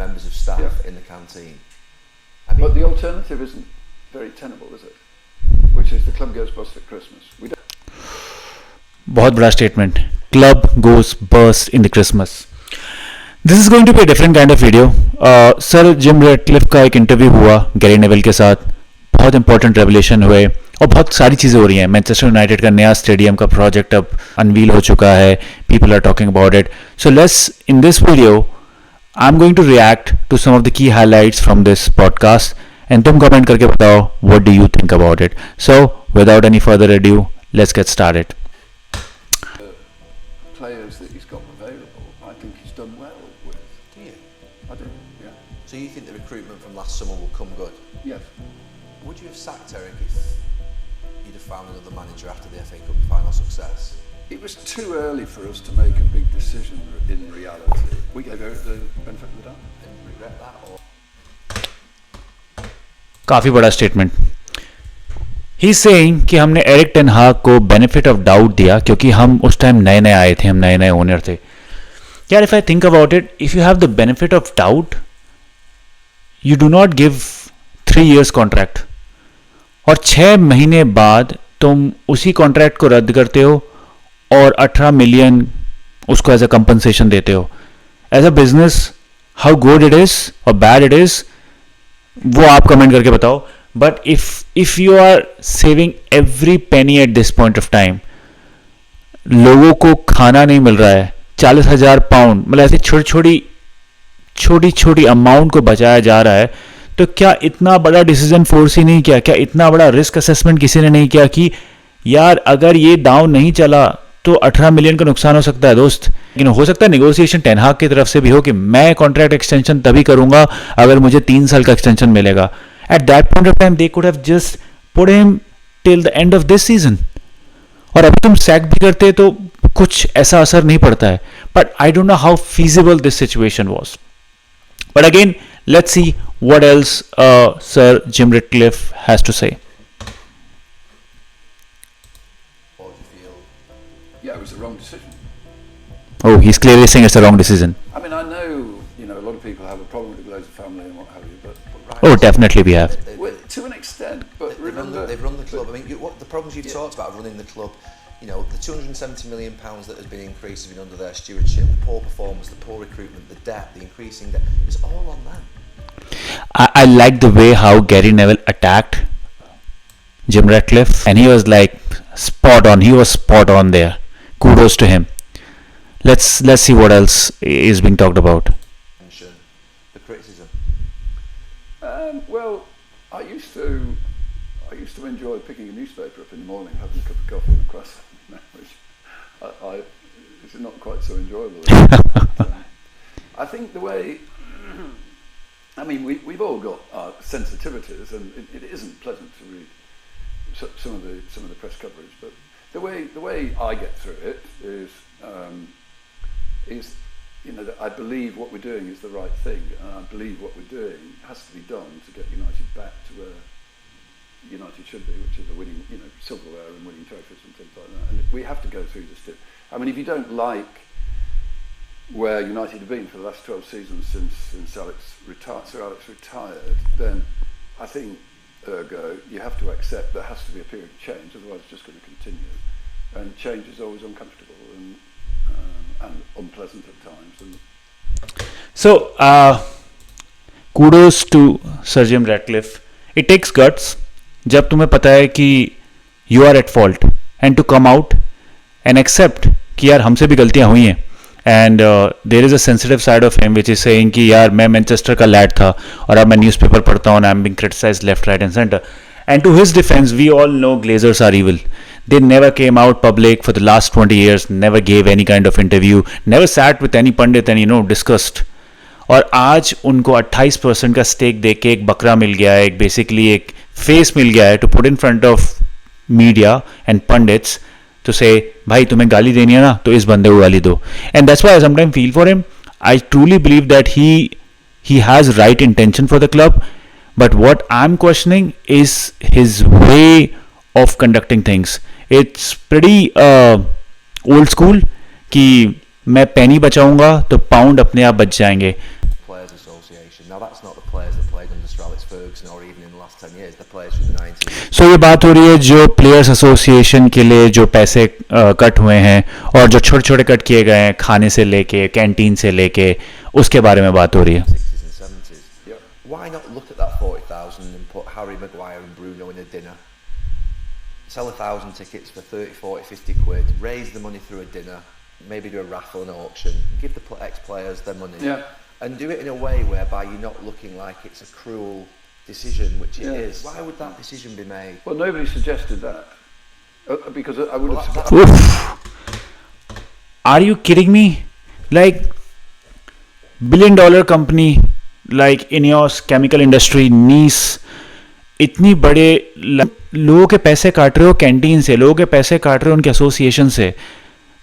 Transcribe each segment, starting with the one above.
members of staff in the canteen. I mean, but the alternative isn't very tenable, is it? Which is the club goes bust at Christmas. We don't. बहुत बड़ा statement. Club goes burst in the Christmas. This is going to be a different kind of video. Sir Jim Ratcliffe का एक interview हुआ Gary Neville के साथ. बहुत important revelation हुए और बहुत सारी चीज़ें हो रही हैं. मैनचेस्टर यूनाइटेड का नया स्टेडियम का प्रोजेक्ट अब अनवील हो चुका है. People are talking about it. So let's in this video I am going to react to some of the key highlights from this podcast and तुम कमेंट करके बताओ what do you think about it. So without any further adieu let's get started. Players that he's got available, I think he's done well with. do you? I do, yeah. So you think the recruitment from last summer will come good? Yes. Would you have sacked Eric if you'd have found another manager after the FA Cup final success? It was too early for us to make a big decision in reality. We gave Eric the benefit of the doubt. And regret that, or? काफ़ी बड़ा statement. He is saying कि हमने Erik ten हाग को benefit of doubt दिया क्योंकि हम उस टाइम नए नए आए थे, हम नए नए ओनर थे. यार if I think about it, if you have the benefit of doubt you do not give 3 years contract और 6 महीने बाद तुम उसी कॉन्ट्रैक्ट को रद्द करते हो और 18 million उसको एज अ कंपनसेशन देते हो. As a business how good it is और बैड इट इज वो आप कमेंट करके बताओ. But if you are saving every penny at this point of time, लोगों को खाना नहीं मिल रहा है, 40,000 pound मतलब ऐसी छोटी छोटी अमाउंट को बचाया जा रहा है, तो क्या इतना बड़ा डिसीजन फोर्स ही नहीं किया? क्या इतना बड़ा रिस्क असेसमेंट किसी ने नहीं किया कि यार अगर ये डाउन नहीं चला तो 18 million का नुकसान हो सकता है दोस्त. लेकिन हो सकता है नेगोशिएशन टेन हाग की तरफ से भी हो कि मैं कॉन्ट्रैक्ट एक्सटेंशन तभी करूंगा अगर मुझे 3 साल का एक्सटेंशन मिलेगा. At that point of time, they could have just put him till the end of this season. और अभी तुम सैक भी करते तो कुछ ऐसा असर नहीं पड़ता है. But I don't know how feasible this situation was. But again, let's see what else Sir Jim Ratcliffe has to say. What do you feel? Yeah, it was the wrong decision. Oh, he's clearly saying it's a wrong decision. I mean, I know, a lot of people have a problem with the Glazer family and what have you, but Oh, definitely we have. well, to an extent, but remember... They've run the club. I mean, what the problems you've talked about running the club, the 270 million pounds that has been increased has been under their stewardship, the poor performance, the poor recruitment, the debt, the increasing debt, it's all on them. I like the way how Gary Neville attacked Jim Ratcliffe and he was like spot on. He was spot on there. Kudos to him. Let's see what else is being talked about. The criticism. Well, I used to enjoy picking a newspaper up in the morning, having a cup of coffee and a croissant, which is not quite so enjoyable. I think the way, I mean, we've all got our sensitivities, and it isn't pleasant to read some of the press coverage. But the way I get through it is that I believe what we're doing is the right thing, and I believe what we're doing has to be done to get United back to where United should be, which is the winning, silverware and winning trophies and things like that. And we have to go through this. I mean, if you don't like where United have been for the last 12 seasons since Sir Alex retired, then I think ergo you have to accept there has to be a period of change, otherwise it's just going to continue. And change is always uncomfortable and unpleasant at times. So, kudos to Sir Jim Ratcliffe. It takes guts जब तुम्हें पता है कि you are at fault and to come out and accept कि यार हमसे भी गलतियां हुई हैं. And there is a sensitive side of him which is saying कि यार मैं मैनचेस्टर का लैड था और अब मैं न्यूज़पेपर पढ़ता हूँ and I'm being criticized left, right and center. And to his defense, we all know Glazers are evil. They never came out public for the last 20 years, never gave any kind of interview, never sat with any pundit and discussed. और आज उनको 28% का stake दे के एक बकरा मिल गया है, एक बेसिकली एक फेस मिल गया है to put in front of media and pundits to say भाई तुम्हें गाली देनी है ना तो इस बंदे को गाली दो. And that's why I sometime feel for him. I truly believe that he has right intention for the club, but what I'm questioning is his way of conducting things. It's pretty old school कि मैं पेनी बचाऊंगा तो pound अपने आप बच जाएंगे. Players Association. that's not the players that played under Sir Alex Ferguson or even in the last 10 years. The players from the 90s. So ये बात हो रही है जो प्लेयर्स एसोसिएशन के लिए जो पैसे कट हुए हैं और जो छोटे छोटे कट किए गए हैं खाने से लेके कैंटीन से लेके उसके बारे में बात हो रही है. 60s and 70s. Yeah. Why not look at that 40,000 and put Harry Maguire and Bruno in a dinner? Sell 1,000 tickets for 30, 40, 50 quid. Raise the money through a dinner. Maybe do a raffle and auction. Give the ex-players their money. Yeah. And do it in a way whereby you're not looking like it's a cruel decision, which it is. Why would that decision be made? Well, nobody suggested that. Because I would have... Oof. Are you kidding me? Like, billion-dollar company like Ineos chemical industry, Nice, इतनी बड़े लोगों के पैसे काट रहे हो canteen से, लोगों के पैसे काट रहे हो उनके एसोसिएशन से,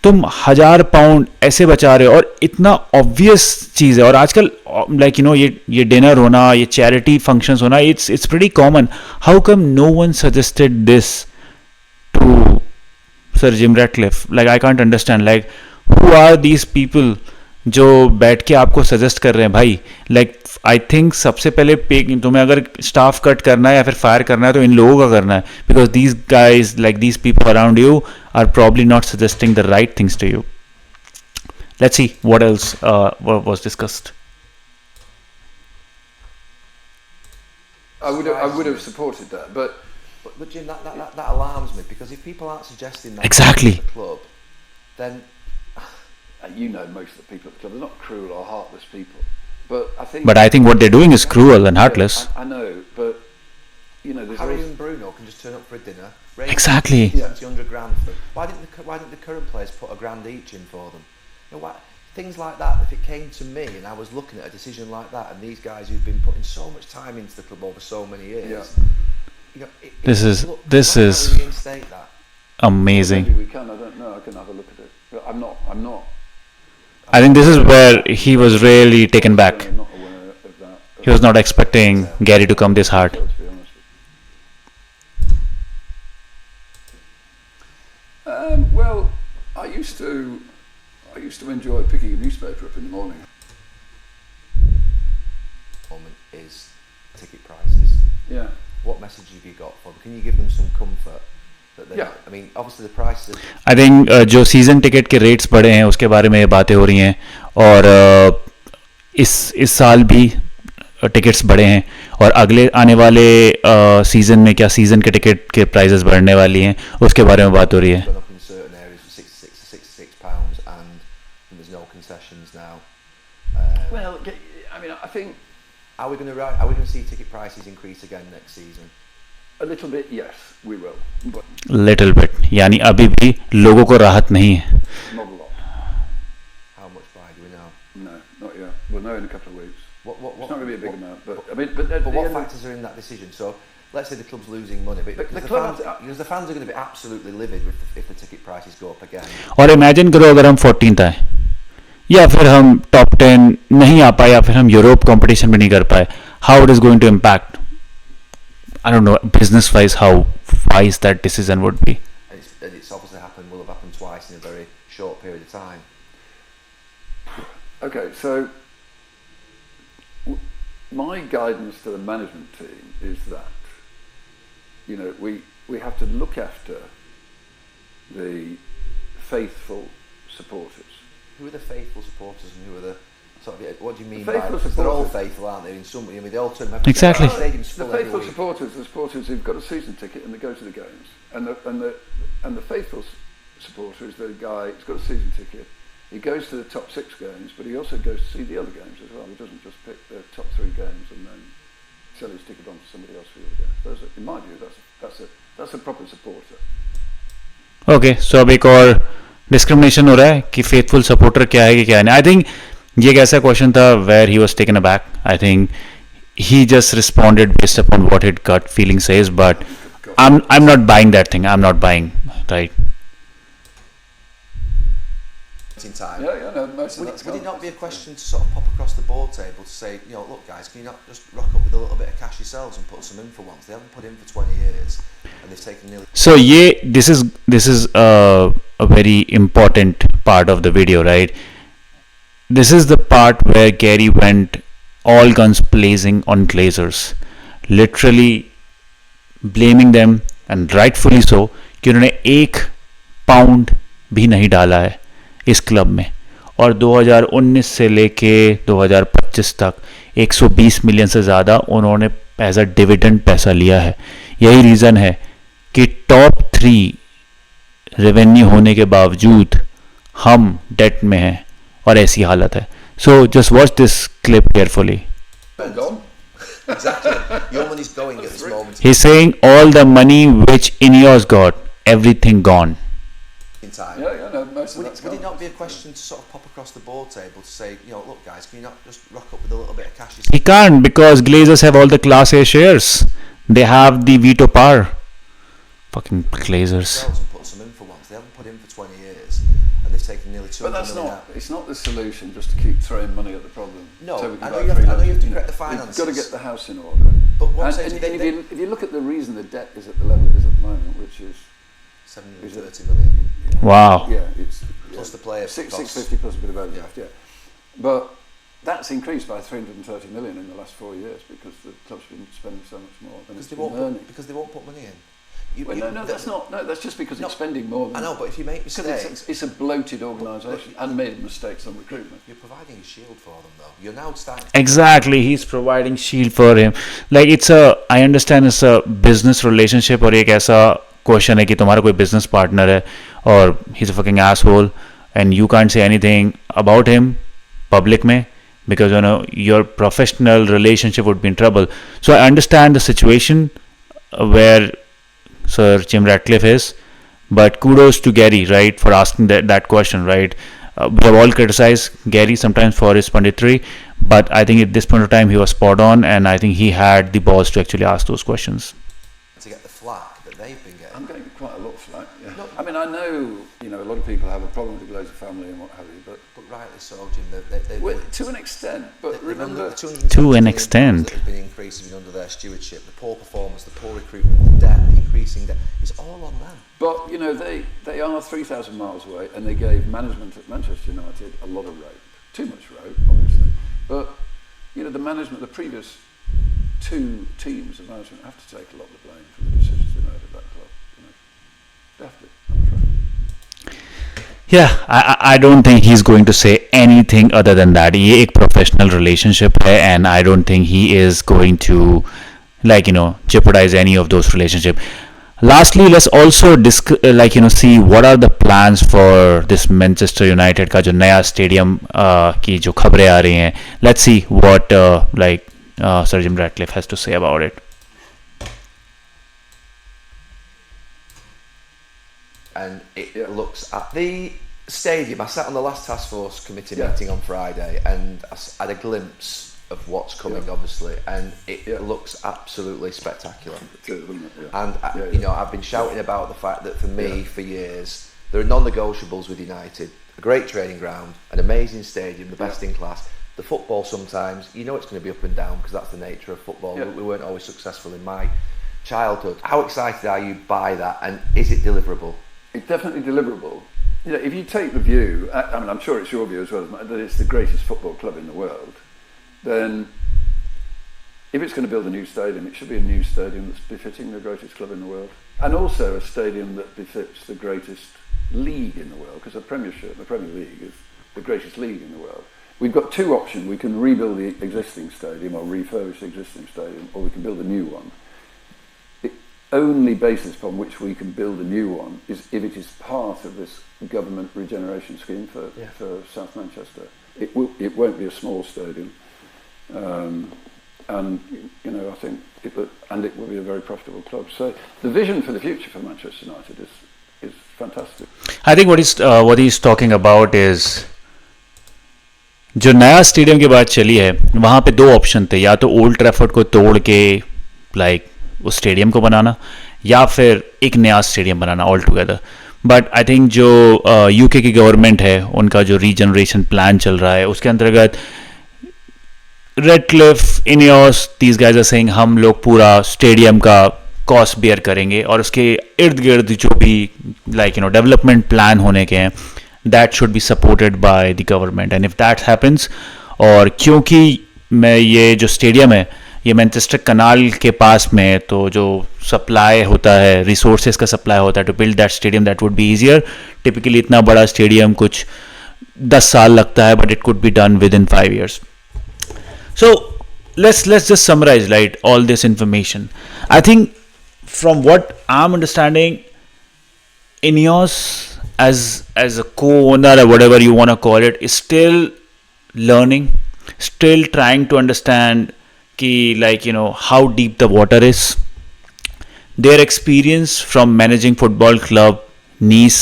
तुम 1,000 पाउंड ऐसे बचा रहे हो और इतना ऑब्वियस चीज़ है. और आजकल लाइक यू नो ये डिनर होना, ये चैरिटी फंक्शंस होना, it's pretty common. How come no one suggested this to sir Jim Ratcliffe? Like I can't understand. Like who are these people जो बैठ के आपको सजेस्ट कर रहे हैं भाई? लाइक आई थिंक सबसे पहले तुम्हें अगर स्टाफ कट करना है या फिर फायर करना है तो इन लोगों का करना है, because these guys like these people around you are probably not suggesting the right things to you. Let's see what else was discussed. I would have supported that, but Jim, that alarms me, because if people aren't suggesting that Exactly. to the club, then you know most of the people at the club, they're not cruel or heartless people. But I think what they're doing is cruel and heartless. I know, but you know, there's Harry always... and Bruno can just turn up for a dinner. Raise Exactly. 100 grand for. Why didn't the current players put a grand each in for them? You know, things like that. If it came to me and I was looking at a decision like that, and these guys who've been putting so much time into the club over so many years, you know, This is reinstate that. Amazing. Maybe we can. I don't know. I can have a look at it. But I'm not. I think this is where he was really taken back. I'm not aware of that. He was not expecting Gary to come this hard. To be honest. Well, I used to enjoy picking a newspaper up in the morning. Moment is ticket prices. Yeah. What message have you got for them? Can you give them some comfort? Yeah. I mean, obviously the prices. I think जो season ticket के rates बढ़े हैं उसके बारे में बातें हो रही हैं, और इस साल भी टिकट्स बढ़े हैं, और अगले आने वाले सीजन में क्या सीजन के टिकट के प्राइसेस बढ़ने वाली हैं उसके बारे में बात हो रही है. Gone up in certain areas for £66, and there's no concessions now. Well, I mean, I think are we going to see ticket prices increase again next season? a little bit, yes, we will. But little bit, यानी अभी भी लोगों को राहत नहीं है. not a lot. How much by do we know? No, not yet. We'll know in a couple of weeks. What, It's not going to be a big amount, but I mean, but what factors are in that decision? So let's say the club's losing money, but because the fans are going to be absolutely livid if the ticket prices go up again. और imagine करो अगर हम 14th आए, या फिर हम top 10 नहीं आ पाए, या फिर हम यूरोप कंपटीशन में नहीं कर पाए, how it is going to impact, I don't know, business wise, how wise that decision would be. And it's obviously will have happened twice in a very short period of time. Okay, so my guidance to the management team is that, you know, we have to look after the faithful supporters. Who are the faithful supporters and who are the sort of, what do you mean The by faithful that? They're all supporters. faithful, aren't they? In some, I mean, they all turn up. Exactly. The stadium's The full every faithful week. supporters are supporters who've got a season ticket and they go to the games. And the faithful supporter is the guy who's got a season ticket. He goes to the top 6 games, but he also goes to see the other games as well. He doesn't just pick the top 3 games and then sell his ticket on to somebody else for the other games. In my view, that's a proper supporter. Okay, so अब एक और discrimination हो रहा है कि faithful supporter क्या है कि क्या नहीं. आई थिंक ये एक ऐसा क्वेश्चन था where he was taken aback. I think he just responded based upon what his gut feeling says, but I'm not buying that thing. I'm not buying, right? In time. Yeah, no, most of that's Would it gone. not be a question to sort of pop across the board table to say, you know, look guys, can you not just rock up with a little bit of cash yourselves and put some in for once? They haven't put in for 20 years and they've taken nearly... So this is a very important part of the video, right? This is the part where Gary went all guns blazing on Glazers, literally blaming them, and rightfully so, कि उन्होंने 1 pound भी नहीं डाला है इस club में, और 2019 से लेके 2025 तक 120 मिलियन से ज़्यादा उन्होंने एज अ डिविडेंड पैसा लिया है. यही रीज़न है कि टॉप 3 रेवेन्यू होने के बावजूद हम डेट में हैं और ऐसी हालत है. So just watch this clip carefully. Exactly. Your money's going at this moment. He's saying all the money which Ineos got, everything gone. In time. Yeah, no, most of Would that's it gone. not be a question to sort of pop across the board table to say, you know, look guys, can you not just rock up with a little bit of cash? He can't, because Glazers have all the Class A shares. They have the veto power. Fucking Glazers. And put some in for once. They haven't put in for 20 years, and they've taken nearly 200 But that's million not. out. It's not the solution just to keep throwing money at the problem. No, So we can I know buy you have- free I know you have to lunch. correct the finances. You've got to get the house in order. But what I'm And, saying is if you look at the reason the debt is at the level it is at the moment, which is 730 million. Wow. yeah, it's Plus the player six costs. 650 plus a bit of overdraft, yeah. But that's increased by 330 million in the last 4 years because the club's been spending so much more than it's been earning. Because they won't put money in. Well, no, that's not. No, that's just because it's spending more. Than, I know, but if you make because mistakes, it's a bloated organisation and made mistakes on recruitment. you're providing a shield for them, though. You're now starting. Exactly, he's providing shield for him. Like I understand it's a business relationship, और एक ऐसा question है कि तुम्हारा कोई business partner है और he's a fucking asshole and you can't say anything about him public में, because you know your professional relationship would be in trouble. So I understand the situation where Sir Jim Ratcliffe is, but kudos to Gary, right, for asking that question, right. We have all criticized Gary sometimes for his punditry, but I think at this point of time he was spot on, and I think he had the balls to actually ask those questions. To get the flack that they've been getting. I'm getting quite a lot of flack. Yeah. No. I mean, I know a lot of people have a problem with the Glazer family and what have you, but rightly so, Jim. well, to an extent. But remember, the 220 To an million extent. that has been increased has been under their stewardship. The poor performance, the poor recruitment, the debt, the increasing debt. It's all on them. but they are 3,000 miles away, and they gave management at Manchester United a lot of rope, too much rope, obviously. But the management, the previous 2 teams of management have to take a lot of the blame for the decisions they made at that club. They have to, I'm afraid. Yeah, I don't think he's going to say anything other than that. ये एक professional relationship है, and I don't think he is going to jeopardize any of those relationships. Lastly, let's also see what are the plans for this Manchester United का जो नया stadium की जो खबरें आ रही हैं. Let's see what Sir Jim Ratcliffe has to say about it. And it looks at the stadium. I sat on the last task force committee meeting on Friday, and I had a glimpse of what's coming, obviously, and it looks absolutely spectacular. And I've been shouting about the fact that for me, for years, there are non-negotiables with United. A great training ground, an amazing stadium, the best in class. The football sometimes, it's going to be up and down because that's the nature of football. We weren't always successful in my childhood. How excited are you by that, and is it deliverable? It's definitely deliverable. If you take the view, I mean, I'm sure it's your view as well, that it's the greatest football club in the world, then if it's going to build a new stadium, it should be a new stadium that's befitting the greatest club in the world. And also a stadium that befits the greatest league in the world, because the Premier League is the greatest league in the world. We've got 2 options. We can rebuild the existing stadium or refurbish the existing stadium, or we can build a new one. The only basis upon which we can build a new one is if it is part of this government regeneration scheme for South Manchester. It won't be a small stadium. And I think it will be a very profitable club. So the vision for the future for Manchester United is fantastic. I think what he's talking about is जो नया stadium की बात चली है, वहाँ पे 2 option थे, या तो ओल्ड ट्रैफर्ड को तोड़ के उस स्टेडियम को बनाना, या फिर एक नया stadium banana all together. But I think जो यूके की गवर्नमेंट है, उनका जो रीजनरेशन प्लान चल रहा है, उसके अंतर्गत Ratcliffe, Ineos, these guys are saying हम लोग पूरा स्टेडियम का कॉस्ट बेयर करेंगे, और उसके इर्द गिर्द जो भी डेवलपमेंट प्लान होने के हैं, that should be supported by the government. And if that happens, और क्योंकि मैं ये जो स्टेडियम है ये मैनचेस्टर कनाल के पास में है, तो जो सप्लाई होता है, रिसोर्सेज का सप्लाई होता है to build that stadium, that would be easier. Typically इतना बड़ा स्टेडियम कुछ 10 साल लगता है, but it could be done within 5 years. So let's just summarize, right, all this information. I think from what I'm understanding, Ineos as a co-owner or whatever you want to call it is still learning, still trying to understand ki, like, you know, how deep the water is. Their experience from managing football club Nice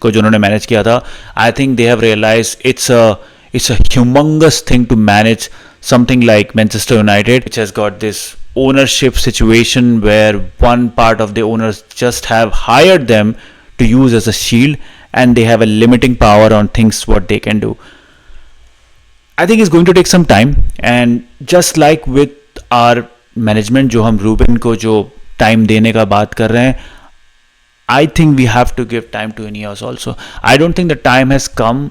को जो उन्होंने manage किया था, I think they have realized it's a humongous thing to manage something like Manchester United, which has got this ownership situation where one part of the owners just have hired them to use as a shield, and they have a limiting power on things what they can do. I think it's going to take some time, and just like with our management, जो हम Ruben को जो time देने का बात कर रहे हैं, I think we have to give time to Ineos also. I don't think the time has come,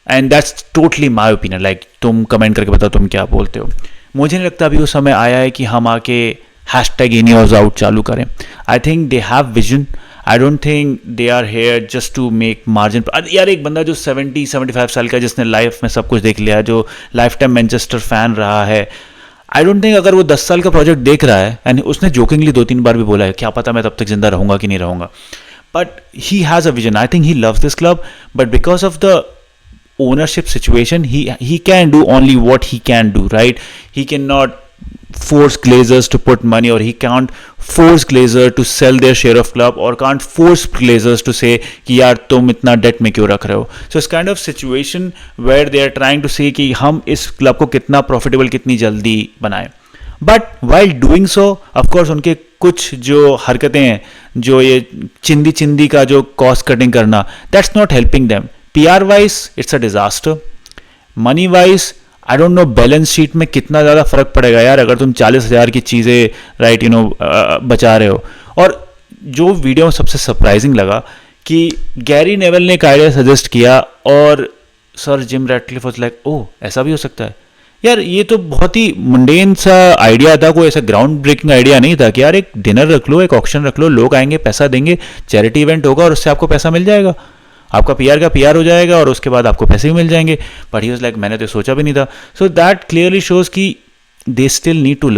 and that's totally my opinion. Like, तुम कमेंट करके बताओ तुम क्या बोलते हो. मुझे नहीं लगता अभी वो समय आया है कि हम आके #Ineos चालू करें. I think they have vision. I don't think they are here just to make margin. यार एक बंदा जो 70-75 साल का, जिसने लाइफ में सब कुछ देख लिया, जो लाइफ टाइम मैनचेस्टर फैन रहा है, आई डोंट थिंक अगर वो 10 साल का प्रोजेक्ट देख रहा है, एंड उसने जोकिंगली 2-3 बार भी बोला है क्या पता मैं तब तक जिंदा रहूंगा कि नहीं रहूंगा, but he has a vision. I think he loves this club, but because of the ownership situation, he can do only what he can do, right? He cannot force Glazers to put money, or he can't force Glazer to sell their share of club, or can't force Glazers to say कि यार तुम इतना debt में क्यों रख रहे हो. So it's kind of situation where they are trying to say कि हम इस club को कितना profitable कितनी जल्दी बनाएं. But while doing so, of course उनके कुछ जो हरकतें हैं, जो ये चिंदी का जो cost cutting करना, that's not helping them. PR wise it's a disaster. Money wise I don't no balance sheet में कितना ज़्यादा फर्क पड़ेगा यार अगर तुम 40,000 की चीज़ें, राइट, यू नो, बचा रहे हो. और जो वीडियो में सबसे सरप्राइजिंग लगा कि गैरी नेवल ने एक आइडिया सजेस्ट किया, और sir Jim Ratcliffe was like, oh ऐसा भी हो सकता है. यार ये तो बहुत ही मुंडेन सा आइडिया था, कोई ऐसा ग्राउंड ब्रेकिंग आइडिया नहीं था कि यार एक डिनर रख लो, एक ऑक्शन रख लो, लोग आएंगे, पैसा देंगे, चैरिटी इवेंट होगा और उससे आपको पैसा मिल जाएगा, आपका पीआर का पीआर हो जाएगा और उसके बाद आपको पैसे भी मिल जाएंगे. बट ही वाज लाइक मैंने तो सोचा भी नहीं था. सो दैट क्लियरली शोज कि they still need to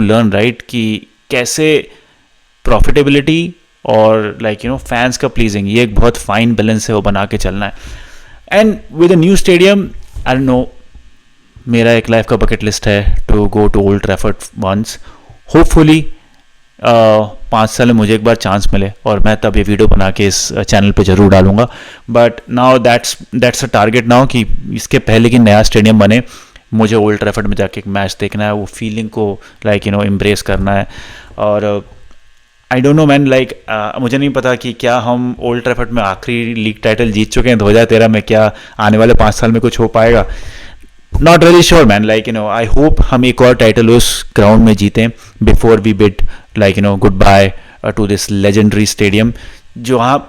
learn, right, कि कैसे प्रॉफिटेबिलिटी और लाइक यू नो फैंस का प्लीजिंग, ये एक बहुत फाइन बैलेंस है वो बना के चलना है. And with a new stadium, I don't know, मेरा एक लाइफ का बकेट लिस्ट है to go to Old Trafford once. Hopefully 5 साल में मुझे एक बार चांस मिले और मैं तब ये वीडियो बना के इस चैनल पे ज़रूर डालूंगा. But now that's a target now कि इसके पहले कि नया स्टेडियम बने, मुझे ओल्ड ट्रैफर्ड में जाके एक मैच देखना है, वो फीलिंग को लाइक यू नो एम्ब्रेस करना है. और आई डोंट नो मैन, लाइक मुझे नहीं पता कि क्या हम ओल्ड ट्रैफर्ड में आखिरी लीग टाइटल जीत चुके हैं 2013 में, क्या आने वाले 5 साल में कुछ हो पाएगा. Not really sure man, like you know, I hope हम एक और टाइटल उस ग्राउंड में जीतें before we bid like you know goodbye to this legendary stadium. जो आप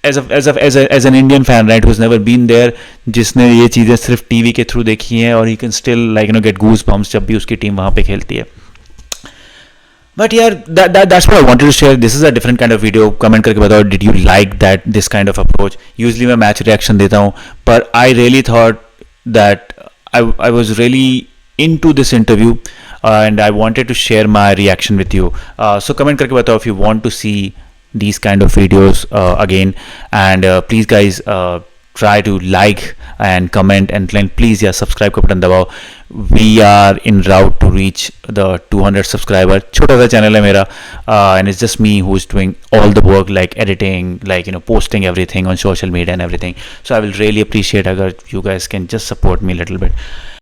as an Indian fan, right, who's never been there, जिसने ये चीज़ें सिर्फ टीवी के थ्रू देखी हैं, और he can still like you know get goosebumps जब भी उसकी टीम वहाँ पे खेलती है. But yeah, that's what I wanted to share. This is a different kind of video. Comment करके बताओ, did you like this kind of approach? Usually मैं match reaction देता हूँ, but I really thought that I was really into this interview, and I wanted to share my reaction with you. So comment करके बताओ if you want to see these kind of videos again, and please guys try to like and comment, and please yeah subscribe का button दबाओ. We are in route to reach the 200 subscriber. छोटा सा channel है मेरा, and it's just me who's doing all the work, like editing, like you know posting everything on social media and everything. So I will really appreciate अगर you guys can just support me a little bit.